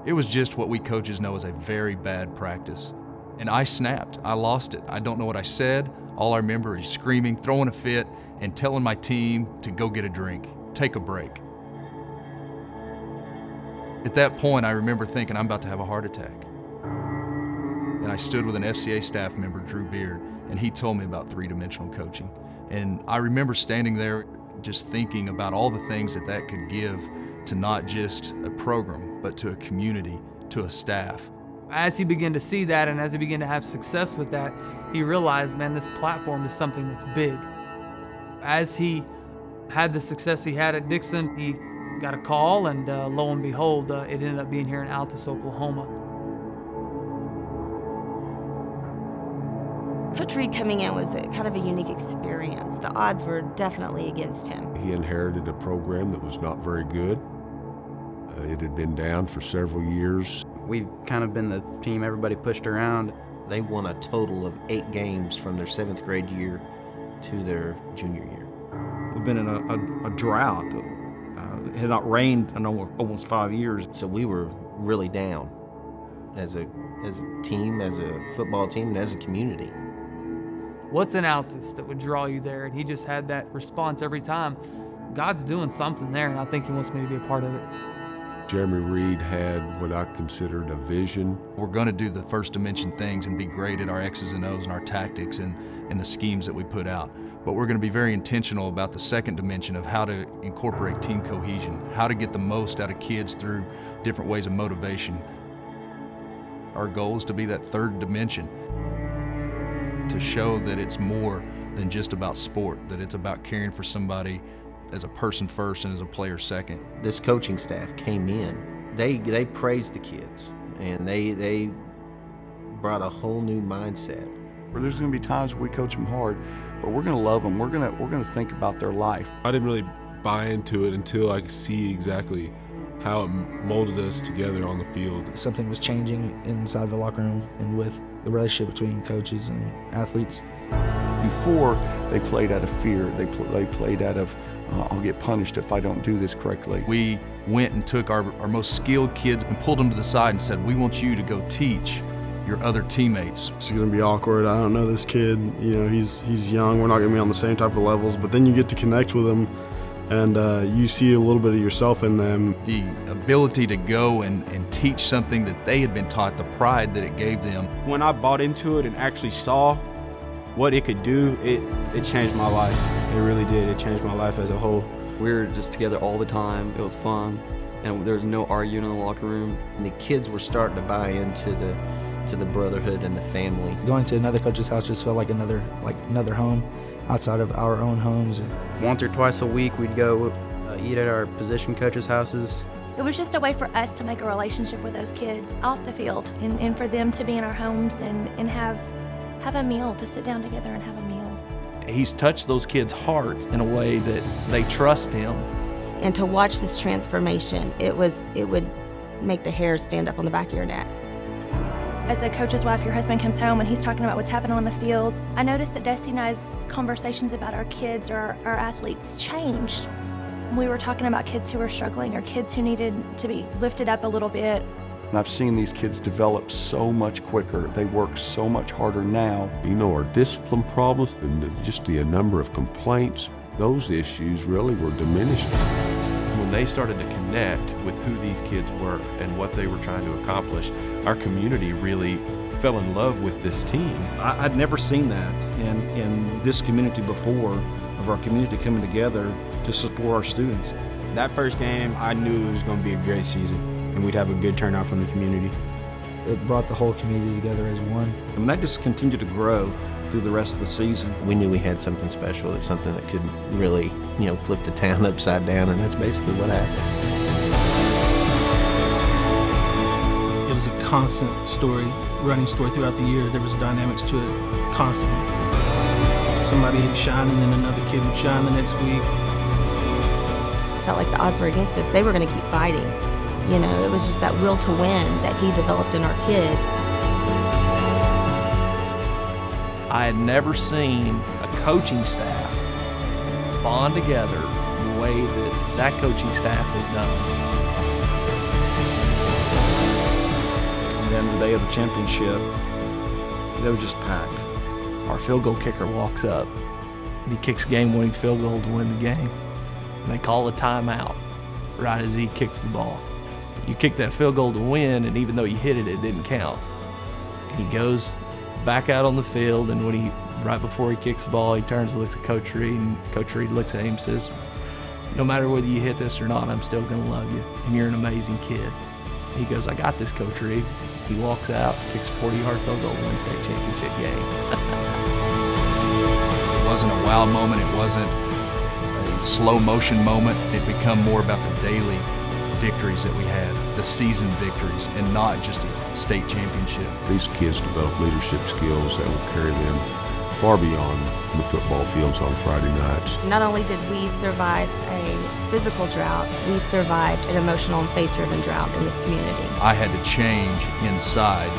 It was just what we coaches know as a very bad practice. And I snapped. I lost it. I don't know what I said. All I remember is screaming, throwing a fit, and telling my team to go get a drink, take a break. At that point, I remember thinking, I'm about to have a heart attack. And I stood with an FCA staff member, Drew Beard, and he told me about three-dimensional coaching. And I remember standing there just thinking about all the things that that could give to not just a program, but to a community, to a staff. As he began to see that and as he began to have success with that, he realized, man, this platform is something that's big. As he had the success he had at Dixon, he got a call, and lo and behold, it ended up being here in Altus, Oklahoma. Coach Reed coming in was kind of a unique experience. The odds were definitely against him. He inherited a program that was not very good. It had been down for several years. We've kind of been the team everybody pushed around. They won a total of 8 games from their 7th grade year to their junior year. We've been in a drought. It had not rained in almost 5 years. So we were really down as a team, as a football team, and as a community. What's in Altus that would draw you there? And he just had that response every time. God's doing something there, and I think he wants me to be a part of it. Jeremy Reed had what I considered a vision. We're going to do the first dimension things and be great at our X's and O's and our tactics and the schemes that we put out. But we're going to be very intentional about the second dimension of how to incorporate team cohesion, how to get the most out of kids through different ways of motivation. Our goal is to be that third dimension, to show that it's more than just about sport, that it's about caring for somebody as a person first and as a player second. This coaching staff came in. They praised the kids, and they brought a whole new mindset. There's going to be times we coach them hard, but we're going to love them. We're going to think about their life. I didn't really buy into it until I could see exactly how it molded us together on the field. Something was changing inside the locker room and with the relationship between coaches and athletes. Before, they played out of fear. They played out of, I'll get punished if I don't do this correctly. We went and took our most skilled kids and pulled them to the side and said, we want you to go teach your other teammates. It's gonna be awkward. I don't know this kid. You know, he's young. We're not gonna be on the same type of levels, but then you get to connect with him and you see a little bit of yourself in them. The ability to go and teach something that they had been taught, the pride that it gave them. When I bought into it and actually saw what it could do, it changed my life. It really did. It changed my life as a whole. We were just together all the time. It was fun, and there was no arguing in the locker room. And the kids were starting to buy into the brotherhood and the family. Going to another coach's house just felt like another home outside of our own homes. Once or twice a week, we'd go eat at our position coaches' houses. It was just a way for us to make a relationship with those kids off the field, and for them to be in our homes and have a meal, to sit down together and have a meal. He's touched those kids' hearts in a way that they trust him. And to watch this transformation, it would make the hairs stand up on the back of your neck. As a coach's wife, your husband comes home and he's talking about what's happening on the field. I noticed that Dusty and I's conversations about our kids or our athletes changed. We were talking about kids who were struggling or kids who needed to be lifted up a little bit. And I've seen these kids develop so much quicker. They work so much harder now. You know, our discipline problems and just the number of complaints, those issues really were diminished. When they started to connect with who these kids were and what they were trying to accomplish, our community really fell in love with this team. I'd never seen that in this community before, of our community coming together to support our students. That first game, I knew it was going to be a great season, and we'd have a good turnout from the community. It brought the whole community together as one. And that just continued to grow through the rest of the season. We knew we had something special, that's something that could really, flip the town upside down, and that's basically what happened. It was a constant story, running story throughout the year. There was dynamics to it constantly. Somebody would shine, and then another kid would shine the next week. I felt like the odds were against us. They were going to keep fighting. It was just that will to win that he developed in our kids. I had never seen a coaching staff bond together the way that coaching staff has done. And then the day of the championship, they were just packed. Our field goal kicker walks up. He kicks game-winning field goal to win the game. And they call a timeout right as he kicks the ball. You kick that field goal to win, and even though you hit it, it didn't count. He goes back out on the field, and right before he kicks the ball, he turns and looks at Coach Reed, and Coach Reed looks at him and says, "No matter whether you hit this or not, I'm still going to love you, and you're an amazing kid." He goes, "I got this, Coach Reed." He walks out, kicks a 40-yard field goal, wins state championship game. It wasn't a wow moment. It wasn't a slow motion moment. It became more about the daily victories that we had, the season victories, and not just a state championship. These kids develop leadership skills that will carry them far beyond the football fields on Friday nights. Not only did we survive a physical drought, we survived an emotional and faith-driven drought in this community. I had to change inside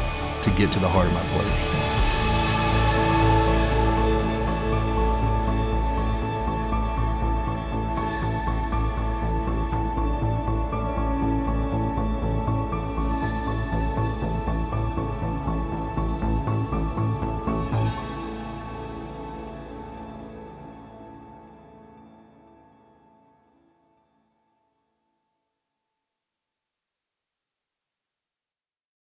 to get to the heart of my players.